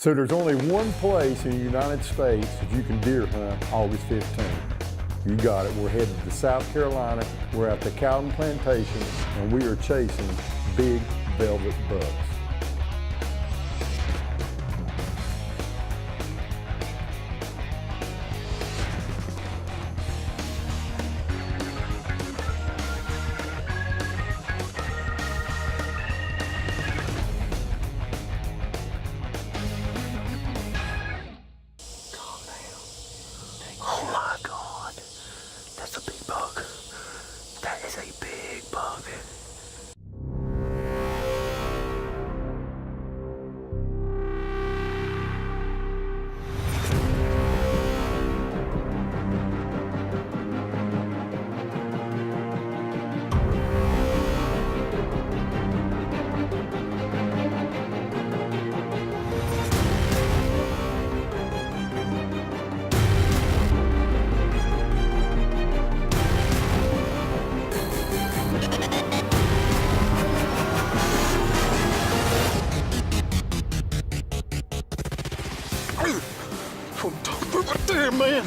So there's only one place in the United States that you can deer hunt August 15th. You got it. We're headed to South Carolina. We're at the Cowden Plantation, and we are chasing big velvet bucks. Oh my God, that's a big bug. That is a big bug. I'm talking about there, man.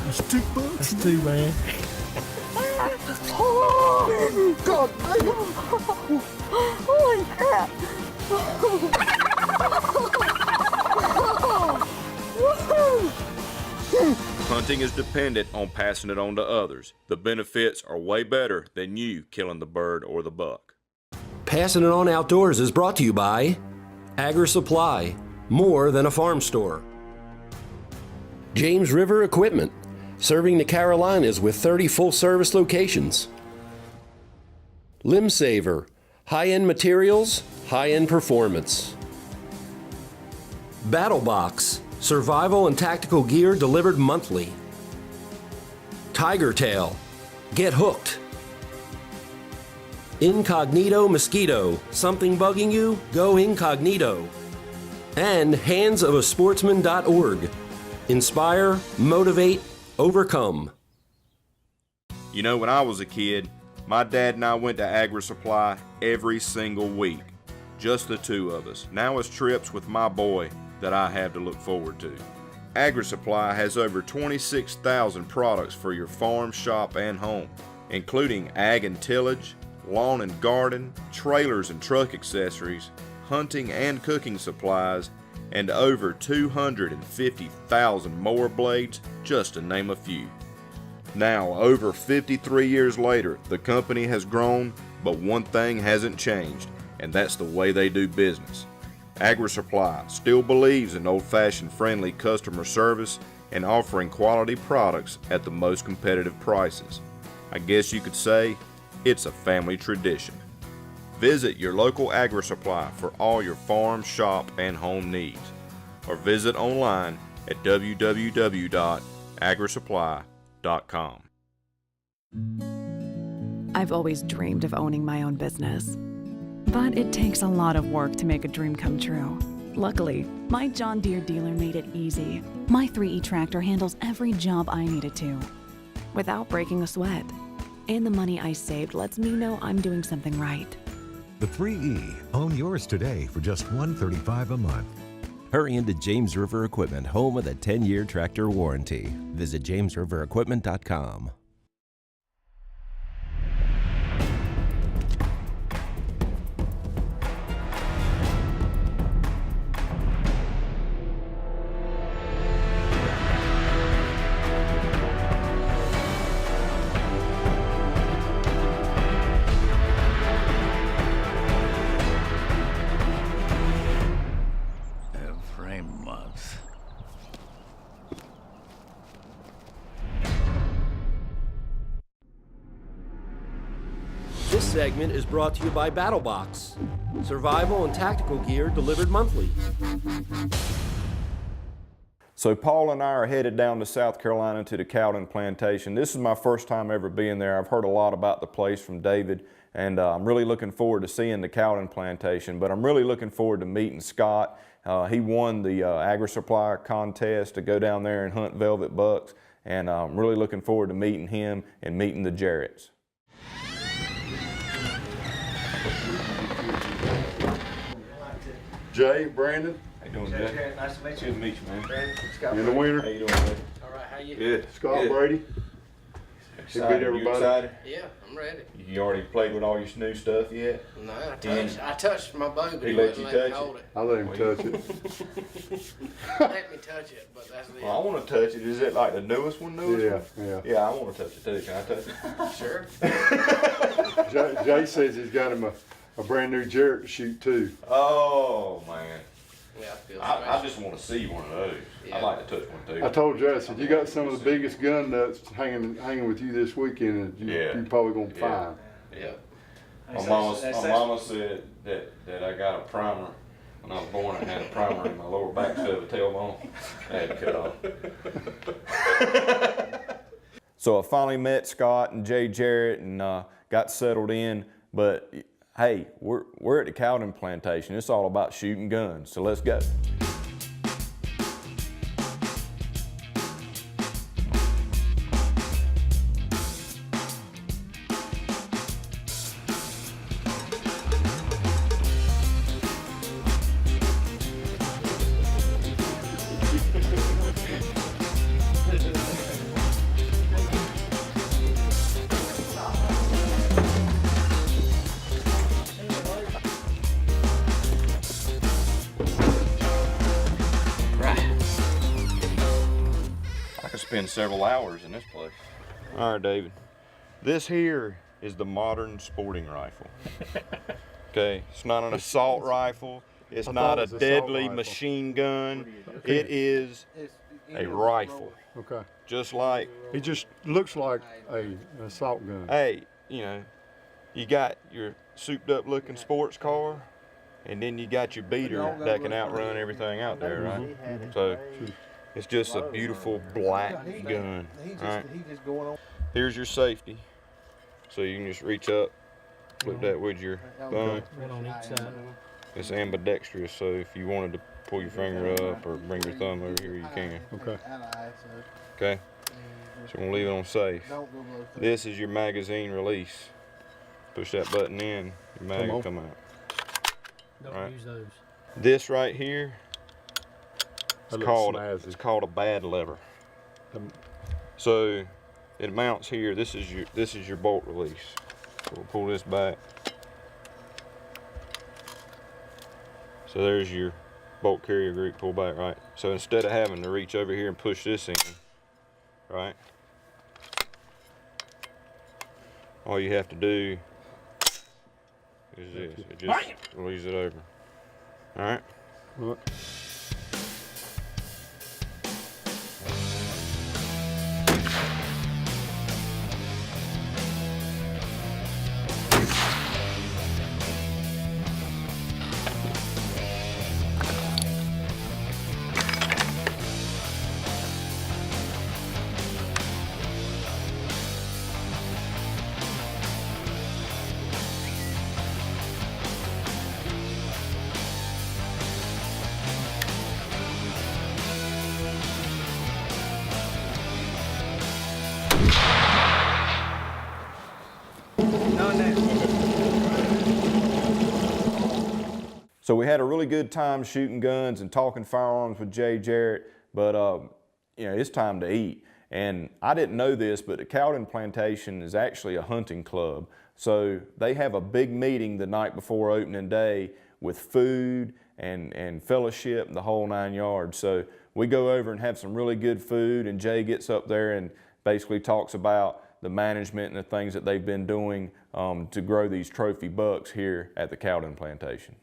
That's 2 bucks. That's 2, man. Oh, God, holy crap. Hunting is dependent on passing it on to others. The benefits are way better than you killing the bird or the buck. Passing It On Outdoors is brought to you by Agri Supply, more than a farm store. James River Equipment, serving the Carolinas with 30 full-service locations. Limb Saver, high-end materials, high-end performance. Battle Box, survival and tactical gear delivered monthly. Tiger Tail, get hooked. Incognito Mosquito, something bugging you? Go incognito. And handsofasportsman.org. Inspire, motivate, overcome. You know, when I was a kid, my dad and I went to Agri Supply every single week. Just the two of us. Now it's trips with my boy that I have to look forward to. Agri Supply has over 26,000 products for your farm, shop, and home, including ag and tillage, lawn and garden, trailers and truck accessories, hunting and cooking supplies, and over 250,000 mower blades, just to name a few. Now, over 53 years later, the company has grown, but one thing hasn't changed, and that's the way they do business. Agri Supply still believes in old-fashioned friendly customer service and offering quality products at the most competitive prices. I guess you could say it's a family tradition. Visit your local Agri Supply for all your farm, shop, and home needs, or visit online at www.agrisupply.com. I've always dreamed of owning my own business, but it takes a lot of work to make a dream come true. Luckily, my John Deere dealer made it easy. My 3E tractor handles every job I need it to, without breaking a sweat. And the money I saved lets me know I'm doing something right. The 3E. Own yours today for just $135 a month. Hurry into James River Equipment, home of the 10-year tractor warranty. Visit jamesriverequipment.com. Every month. This segment is brought to you by Battle Box, survival and tactical gear delivered monthly. So Paul and I are headed down to South Carolina to the Cowden Plantation. This is my first time ever being there. I've heard a lot about the place from David, and I'm really looking forward to seeing the Cowden Plantation, but I'm really looking forward to meeting Scott. He won the Agri Supply contest to go down there and hunt velvet bucks, and I'm really looking forward to meeting him and meeting the Jarretts. Jay, Brandon, How you doing, Jay? Nice to meet Good to meet you, man. in the winter. How you doing, man? All right, how you? Good. Scott, Good. Brady. Excited. You everybody. excited? Yeah, I'm ready. You already played with all your new stuff yet? No, I touched my bow, but He he let wouldn't you let me touch hold it? it. I let him touch it. Let me touch it, but that's the Well, I want to touch it. Is it like the newest one? Yeah, yeah. Yeah, I want to touch it too. Can I touch it? Sure. Jay says he's got him a brand new Jarrett to shoot too. Oh, man. Yeah, I feel I special. just want to see one of those. Yeah. I'd like to touch one too. I told Jay, I said, you got some of the biggest gun nuts hanging with you this weekend that you probably gonna find. Yeah. My mama said that I got a primer. When I was born, I had a primer in my lower back instead of a tailbone. I had to cut off. So I finally met Scott and Jay Jarrett and got settled in. But hey, we're at the Cowden Plantation. It's all about shooting guns. So let's go. I could spend several hours in this place. All right, David. This here is the modern sporting rifle. Okay, it's not an assault rifle. It's not a it was deadly assault rifle. machine gun. It is a rifle. Okay. Just like, It just looks like an assault gun. hey, you know, you got your souped up looking sports car, and then you got your beater that can outrun everything out there, right? So it's just a beautiful black gun. All right. Here's your safety. So you can just reach up, flip that with your thumb. One on each side. It's ambidextrous, so if you wanted to pull your finger up or bring your thumb over here, you can. Okay. Okay? So we'll leave it on safe. This is your magazine release. Push that button in, your mag will come out. Don't Alright. use those. This right here, That looks it's snazzy. called a bad lever. Um, So it mounts here. This is your bolt release. So we'll pull this back. So there's your bolt carrier group pull back, right? So instead of having to reach over here and push this in, right? All you have to do is this. It just release it over. All right? Look. So we had a really good time shooting guns and talking firearms with Jay Jarrett, but you know, it's time to eat. And I didn't know this, but the Cowden Plantation is actually a hunting club. So they have a big meeting the night before opening day with food and fellowship and the whole 9 yards. So we go over and have some really good food, and Jay gets up there and basically talks about the management and the things that they've been doing to grow these trophy bucks here at the Cowden Plantation.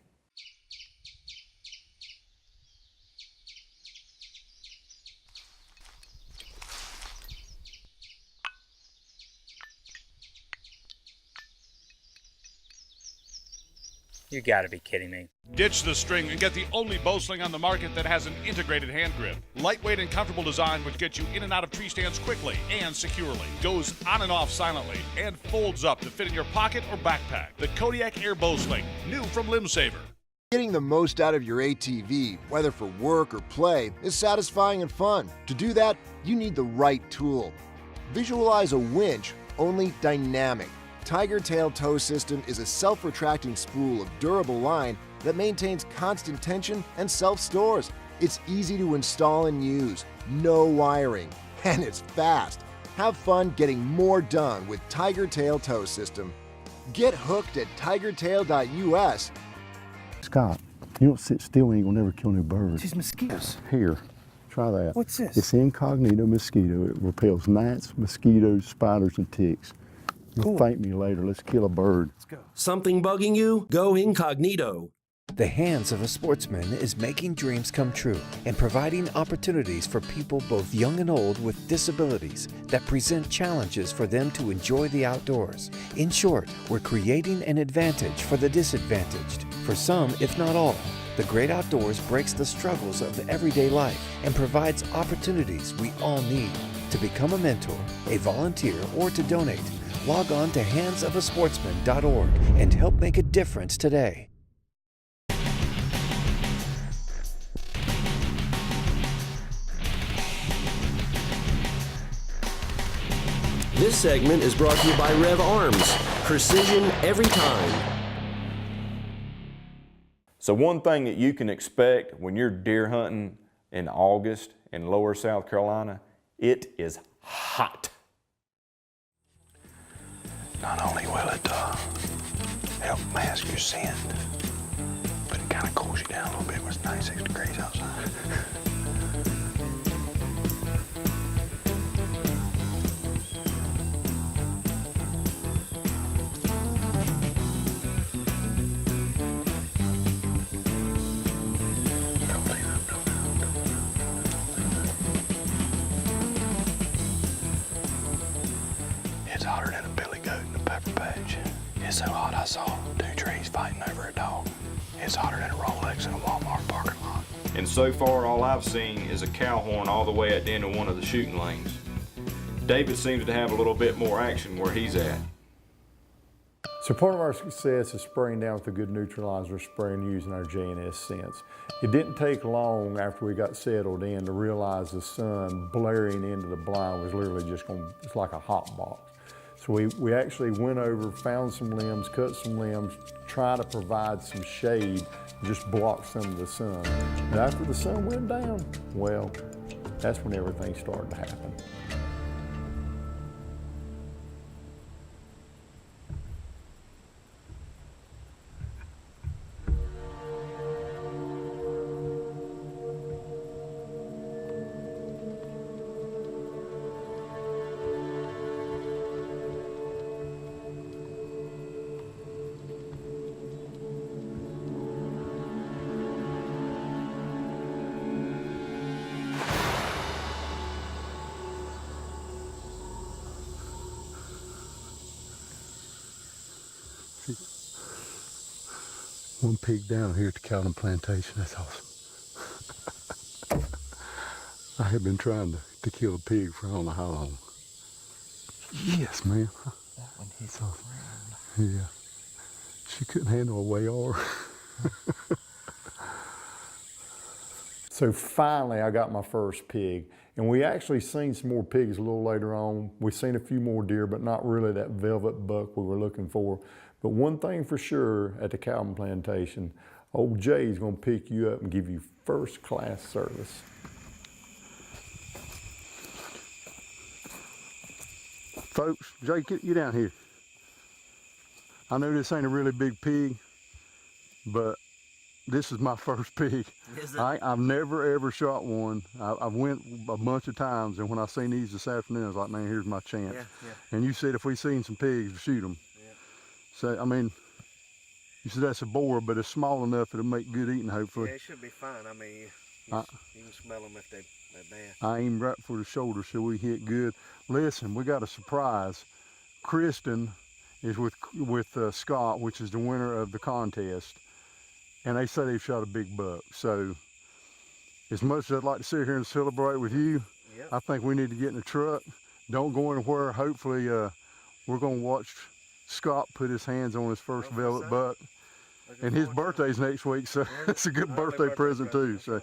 You gotta be kidding me. Ditch the string and get the only bow sling on the market that has an integrated hand grip. Lightweight and comfortable design which gets you in and out of tree stands quickly and securely. Goes on and off silently and folds up to fit in your pocket or backpack. The Kodiak Air Bow Sling, new from Limb Saver. Getting the most out of your ATV, whether for work or play, is satisfying and fun. To do that, you need the right tool. Visualize a winch, only dynamic. Tiger Tail Tow System is a self-retracting spool of durable line that maintains constant tension and self-stores. It's easy to install and use, no wiring, and it's fast. Have fun getting more done with Tiger Tail Tow System. Get hooked at tigertail.us. Scott, you don't sit still, we ain't gonna never kill no birds. These mosquitoes. Here, try that. What's this? It's incognito mosquito. It repels gnats, mosquitoes, spiders, and ticks. You'll thank me later. Let's kill a bird. Let's go. Something bugging you? Go incognito. The Hands of a Sportsman is making dreams come true and providing opportunities for people both young and old with disabilities that present challenges for them to enjoy the outdoors. In short, we're creating an advantage for the disadvantaged. For some, if not all, the great outdoors breaks the struggles of everyday life and provides opportunities we all need. To become a mentor, a volunteer, or to donate, log on to handsofasportsman.org and help make a difference today. This segment is brought to you by Rev Arms. Precision every time. So one thing that you can expect when you're deer hunting in August in lower South Carolina, it is hot. Not only will it help mask your scent, but it kind of cools you down a little bit when it's 96 degrees outside. It's hotter than a billy goat in a pepper patch. It's so hot I saw 2 trees fighting over a dog. It's hotter than a Rolex in a Walmart parking lot. And so far all I've seen is a cow horn all the way at the end of one of the shooting lanes. David seems to have a little bit more action where he's at. So part of our success is spraying down with a good neutralizer spray and using our J&S scents. It didn't take long after we got settled in to realize the sun blaring into the blind was literally just it's like a hot box. So we actually went over, found some limbs, cut some limbs, try to provide some shade, just block some of the sun. And after the sun went down, well, that's when everything started to happen. One pig down here at the Cowden Plantation, that's awesome. I have been trying to kill a pig for I don't know how long. Yes, ma'am. That one hit the ground. Yeah. She couldn't handle a way or. So finally I got my first pig. And we actually seen some more pigs a little later on. We seen a few more deer, but not really that velvet buck we were looking for. But one thing for sure at the Cowden Plantation, old Jay's gonna pick you up and give you first class service. Folks, Jay, get you down here. I know this ain't a really big pig, but this is my first pig. I've never ever shot one. I've went a bunch of times, and when I seen these this afternoon, I was like, man, here's my chance. And you said if we seen some pigs, shoot them. So, I mean, you said that's a boar, but it's small enough it'll make good eating, hopefully. Yeah, it should be fine. I mean, you can smell them if they're bad. I aim right for the shoulder so we hit good. Listen, we got a surprise. Kristen is with Scott, which is the winner of the contest, and they say they've shot a big buck. So, as much as I'd like to sit here and celebrate with you, I think we need to get in the truck. Don't go anywhere. Hopefully, we're going to watch Scott put his hands on his first velvet buck. And his birthday's next week, so it's a good birthday present too. So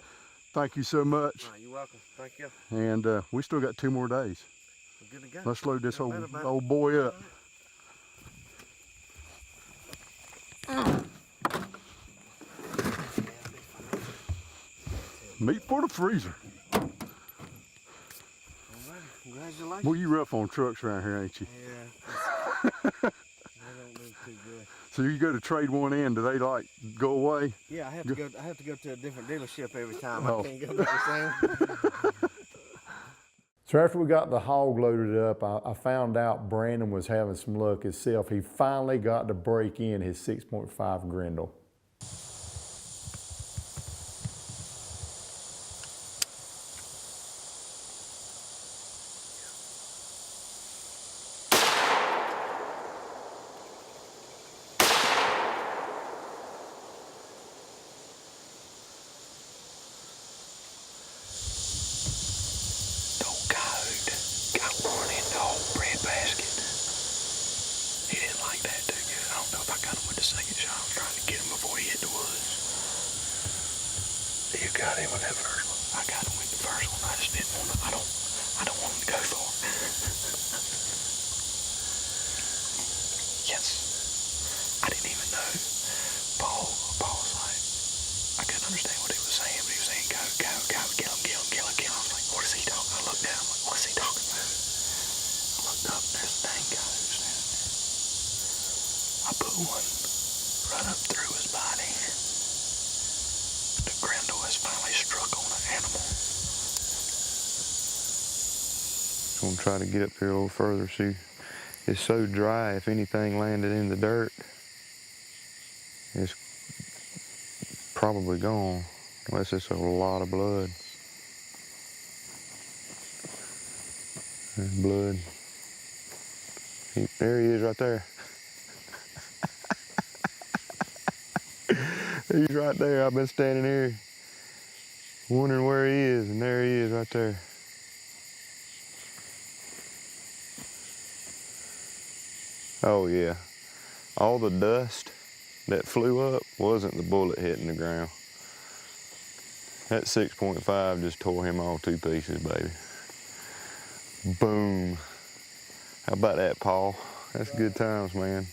thank you so much. You're welcome. Thank you. And we still got 2 more days. We're good to go. Let's load this old boy up. Meat for the freezer. Congratulations. Boy, you rough on trucks around here, ain't you? Yeah. They don't move too good. So you go to trade one in, do they like go away? Yeah, I have to go to a different dealership every time. Oh. I can't go to the same. So after we got the hog loaded up, I found out Brandon was having some luck himself. He finally got to break in his 6.5 Grendel. I'm gonna try to get up there a little further. See, it's so dry, if anything landed in the dirt, it's probably gone, unless it's a lot of blood. There's blood. There he is right there. He's right there. I've been standing here wondering where he is, and there he is right there. Oh yeah, all the dust that flew up wasn't the bullet hitting the ground. That 6.5 just tore him all to pieces, baby. Boom. How about that, Paul? That's good times, man.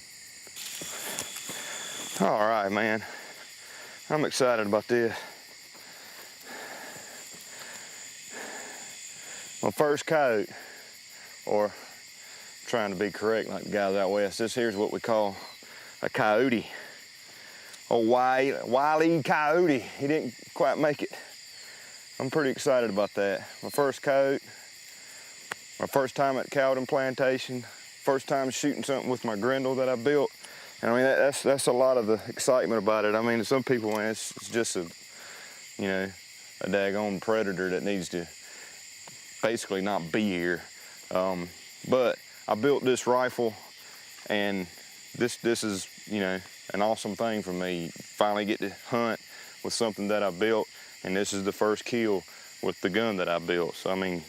All right, man. I'm excited about this. My first coat, or trying to be correct like the guys out west, this here's what we call a coyote. Old Wile Coyote. He didn't quite make it. I'm pretty excited about that. My first coat, my first time at Cowden Plantation, first time shooting something with my Grendel that I built. And I mean, that's a lot of the excitement about it. I mean, some people, man, it's just a, you know, a daggone predator that needs to basically not be here. But I built this rifle, and this is, you know, an awesome thing for me. Finally get to hunt with something that I built, and this is the first kill with the gun that I built. So I mean,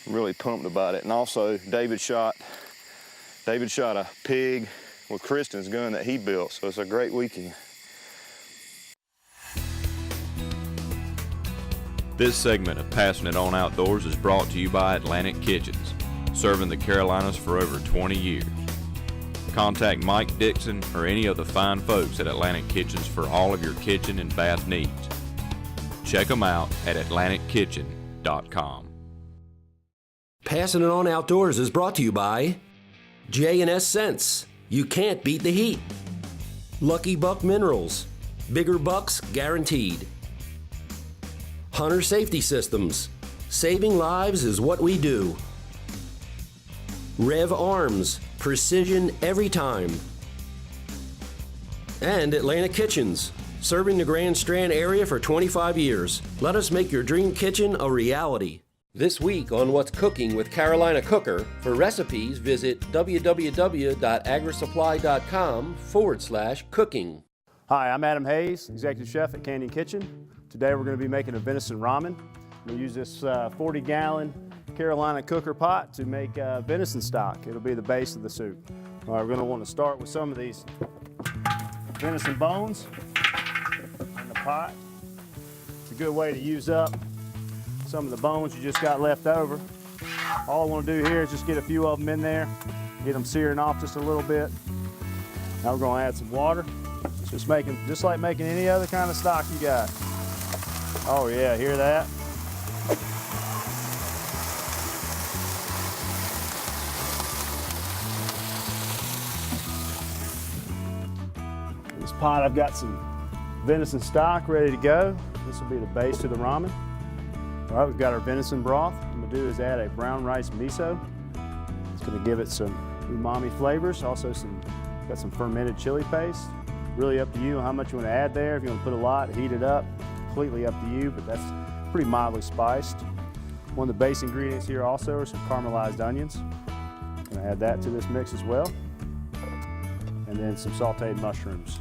really pumped about it. And also, David shot a pig with Kristen's gun that he built. So it's a great weekend. This segment of Passing It On Outdoors is brought to you by Atlantic Kitchens, serving the Carolinas for over 20 years. Contact Mike Dixon or any of the fine folks at Atlantic Kitchens for all of your kitchen and bath needs. Check them out at atlantickitchen.com. Passing It On Outdoors is brought to you by J&S Scents. You can't beat the heat. Lucky Buck Minerals. Bigger bucks guaranteed. Hunter Safety Systems. Saving lives is what we do. Rev Arms. Precision every time. And Atlantic Kitchens. Serving the Grand Strand area for 25 years. Let us make your dream kitchen a reality. This week on What's Cooking with Carolina Cooker, for recipes visit www.agrisupply.com/cooking. Hi, I'm Adam Hayes, Executive Chef at Canyon Kitchen. Today we're going to be making a venison ramen. We'll use this 40-gallon Carolina cooker pot to make venison stock. It'll be the base of the soup. All right, we're going to want to start with some of these venison bones in the pot. It's a good way to use up some of the bones you just got left over. All I want to do here is just get a few of them in there, get them searing off just a little bit. Now we're going to add some water. Just like making any other kind of stock you got. Oh yeah, hear that? In this pot I've got some venison stock ready to go. This will be the base to the ramen. All right, we've got our venison broth. What I'm gonna do is add a brown rice miso. It's gonna give it some umami flavors. Also got some fermented chili paste. Really up to you how much you want to add there. If you want to put a lot, heat it up. Completely up to you, but that's pretty mildly spiced. One of the base ingredients here also are some caramelized onions. I'm gonna add that to this mix as well. And then some sauteed mushrooms.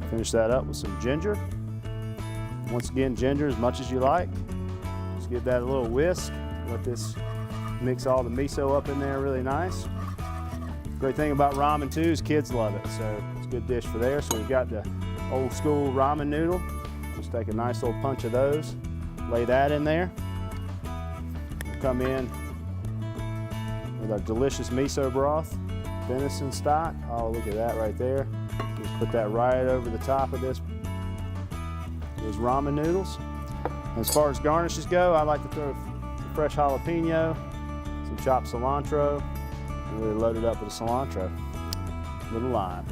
Finish that up with some ginger. Once again, ginger as much as you like. Just give that a little whisk. Let this mix all the miso up in there really nice. Great thing about ramen too is kids love it, so it's a good dish for there. So we've got the old school ramen noodle. Just take a nice little punch of those, lay that in there. We'll come in with our delicious miso broth, venison stock. Oh, look at that right there. Just put that right over the top of those ramen noodles. As far as garnishes go, I like to throw some fresh jalapeno, some chopped cilantro, and really load it up with a cilantro, a little lime.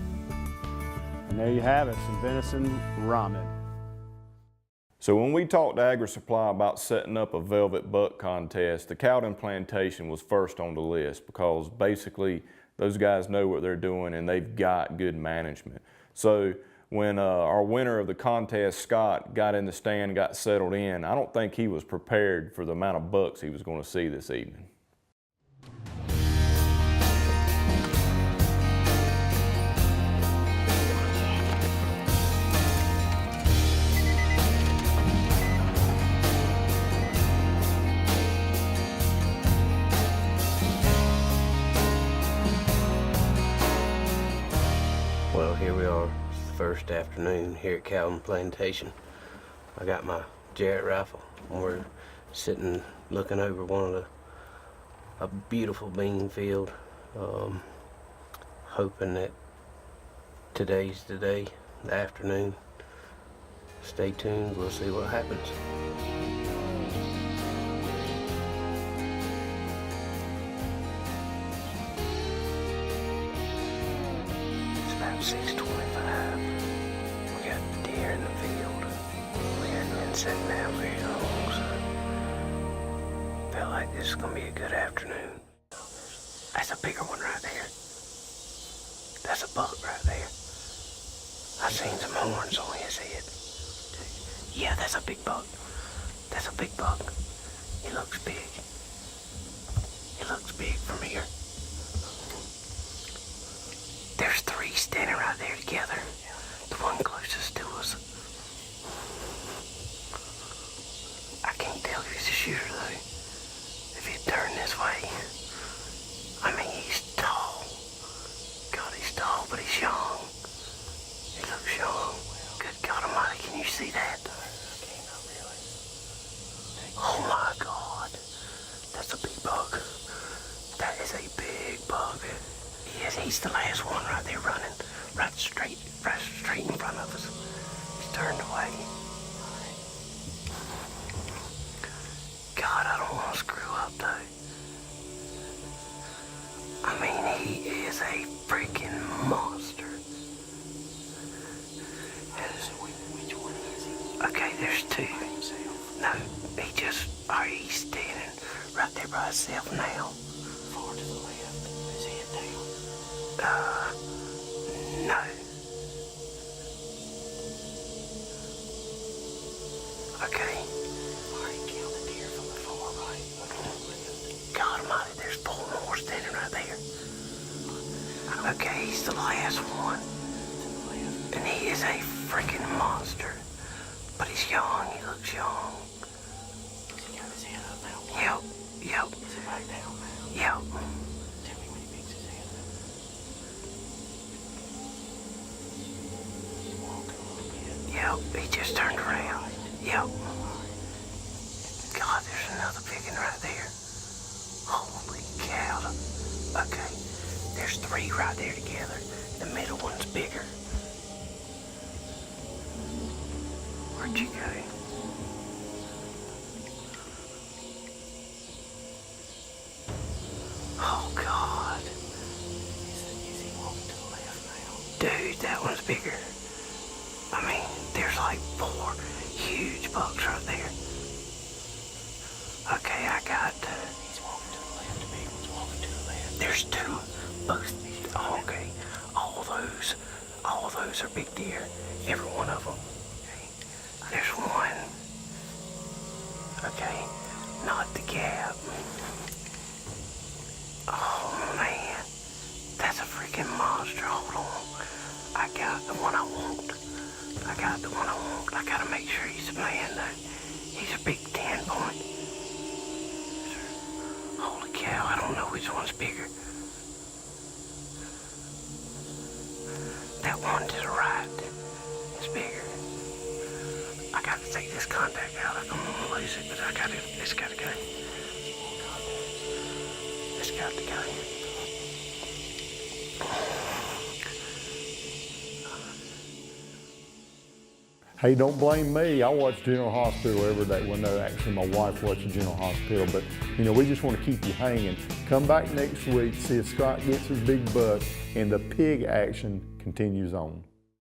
And there you have it, some venison ramen. So when we talked to Agri Supply about setting up a velvet buck contest, the Cowden Plantation was first on the list because basically those guys know what they're doing and they've got good management. So when our winner of the contest, Scott, got in the stand, got settled in, I don't think he was prepared for the amount of bucks he was going to see this evening. Well, here we are, first afternoon here at Cowden Plantation. I got my Jarrett rifle, and we're sitting looking over a beautiful bean field, hoping that today's the day, the afternoon. Stay tuned, we'll see what happens. About 6:25. We got deer in the field. We hadn't been sitting down very long, so felt like this is gonna be a good afternoon. That's a bigger one right there. That's a buck right there. I seen some horns on his head. Yeah, that's a big buck. That's a big buck. He looks big. He looks big from here. There's three standing right there together. The one closest to us. I can't tell if he's a shooter though. If he turned this way. I mean, he's tall. God, he's tall, but he's young. He looks young. Good God Almighty, can you see that? Oh my God. That's a big bug. That is a big bug. Yes, he's the last one right there running, right straight in front of us. He's turned away. God, I don't want to screw up though. I mean, he is a freaking monster. Which one is he? Okay, there's two. No, he's standing right there by himself now. Far to the left, his head down. No. Okay. Already killed the deer from the far right. God Almighty, there's 4 more standing right there. Okay, he's the last one. And he is a freaking monster. But he's young, he looks young. Has he got his head up now? Yep. Is it back down now? Yep. Tell me when he picks his head up. He's walking a little bit. Yep, he just turned around. Yep. God, there's another big one right there. Holy cow. Okay, there's 3 right there together. The middle one's bigger. Where'd let you go. Oh God. Is he walking to the left now? Dude, that one's bigger. I mean, there's like 4 huge bucks right there. Okay, I got. He's walking to the left. The big one's walking to the left. There's 2. Both. Oh, okay. All those are big deer. Every one of them. Okay. There's one. Okay. Not the gap. Oh man. That's a freaking monster. Hold on. I got the one I want. I gotta make sure he's a man though. He's a big 10-point. Holy cow, I don't know which one's bigger. That one to the right is bigger. I got to take this contact out. I'm gonna lose it, but it's gotta go. It's got to go. Hey, don't blame me. I watch General Hospital every day. Well, no, actually my wife watches General Hospital, but we just want to keep you hanging. Come back next week, see if Scott gets his big buck, and the pig action continues on.